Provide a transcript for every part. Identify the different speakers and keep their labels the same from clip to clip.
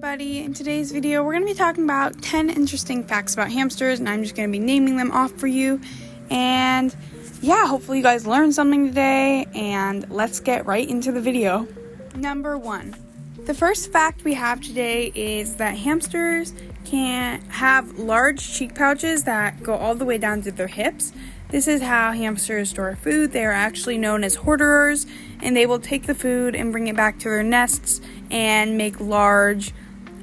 Speaker 1: Everybody, in today's video we're going to be talking about 10 interesting facts about hamsters, and I'm just going to be naming them off for you. And yeah, hopefully you guys learned something today, and let's get right into the video. Number 1. The first fact we have today is that hamsters can have large cheek pouches that go all the way down to their hips. This is how hamsters store food. They are actually known as hoarderers, and they will take the food and bring it back to their nests and make large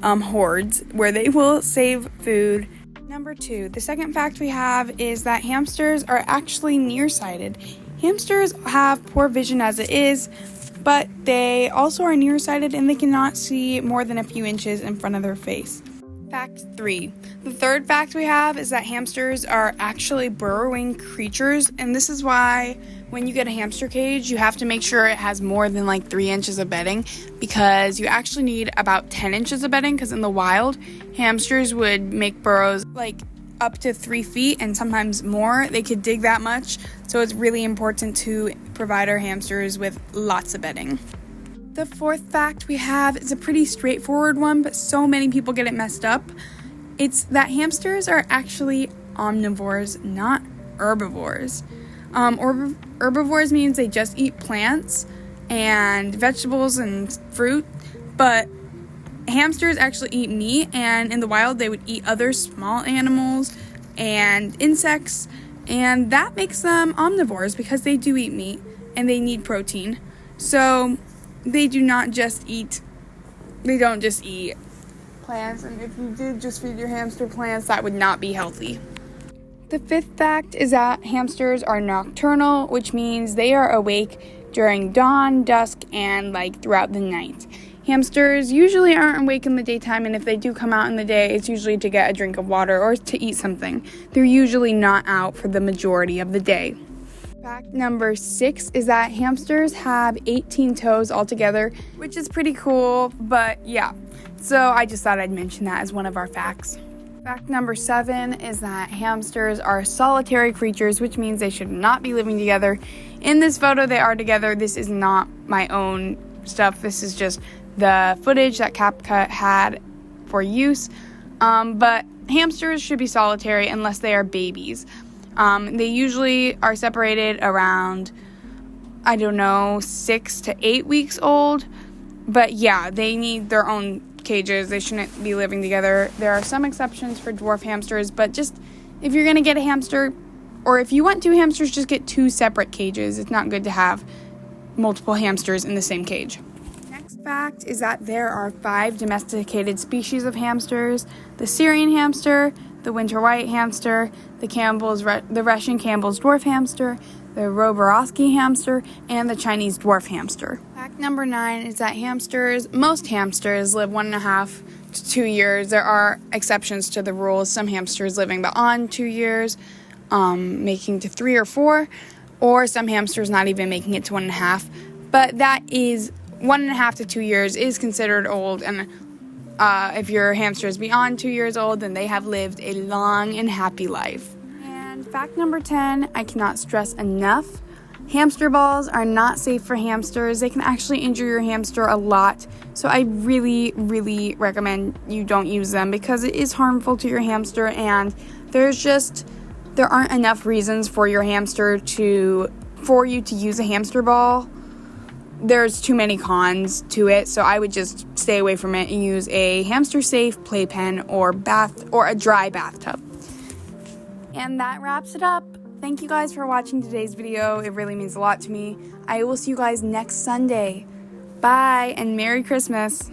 Speaker 1: hoards where they will save food. Number 2, the second fact we have is that hamsters are actually nearsighted. Hamsters have poor vision as it is, but they also are nearsighted and they cannot see more than a few inches in front of their face. Fact 3. The third fact we have is that hamsters are actually burrowing creatures, and this is why when you get a hamster cage, you have to make sure it has more than 3 inches of bedding, because you actually need about 10 inches of bedding, because in the wild, hamsters would make burrows up to 3 feet and sometimes more. They could dig that much, so it's really important to provide our hamsters with lots of bedding. The fourth fact we have is a pretty straightforward one, but so many people get it messed up. It's that hamsters are actually omnivores, not herbivores. Herbivores means they just eat plants and vegetables and fruit, but hamsters actually eat meat, and in the wild they would eat other small animals and insects, and that makes them omnivores because they do eat meat and they need protein. So they don't just eat plants, and if you did just feed your hamster plants, that would not be healthy. The fifth fact is that hamsters are nocturnal, which means they are awake during dawn, dusk, and throughout the night. Hamsters usually aren't awake in the daytime, and if they do come out in the day, it's usually to get a drink of water or to eat something. They're usually not out for the majority of the day. Fact number 6 is that hamsters have 18 toes altogether, which is pretty cool, but yeah. So I just thought I'd mention that as one of our facts. Fact number 7 is that hamsters are solitary creatures, which means they should not be living together. In this photo, they are together. This is not my own stuff. This is just the footage that CapCut had for use. But hamsters should be solitary unless they are babies. They usually are separated around, 6 to 8 weeks old. But yeah, they need their own cages. They shouldn't be living together. There are some exceptions for dwarf hamsters, but just if you're going to get a hamster, or if you want 2 hamsters, just get 2 separate cages. It's not good to have multiple hamsters in the same cage. Next fact is that there are 5 domesticated species of hamsters: the Syrian hamster, the winter white hamster, the Russian Campbell's dwarf hamster, the Roborowski hamster, and the Chinese dwarf hamster. Fact number 9 is that most hamsters live 1.5 to 2 years. There are exceptions to the rules. Some hamsters living beyond 2 years, making to 3 or 4, or some hamsters not even making it to 1.5. But that is 1.5 to 2 years is considered old, and if your hamster is beyond 2 years old, then they have lived a long and happy life. And fact number 10, I cannot stress enough, hamster balls are not safe for hamsters. They can actually injure your hamster a lot. So I really, really recommend you don't use them because it is harmful to your hamster, and there aren't enough reasons for you to use a hamster ball. There's too many cons to it, so I would just stay away from it and use a hamster-safe playpen or a dry bathtub. And that wraps it up. Thank you guys for watching today's video. It really means a lot to me. I will see you guys next Sunday. Bye, and Merry Christmas.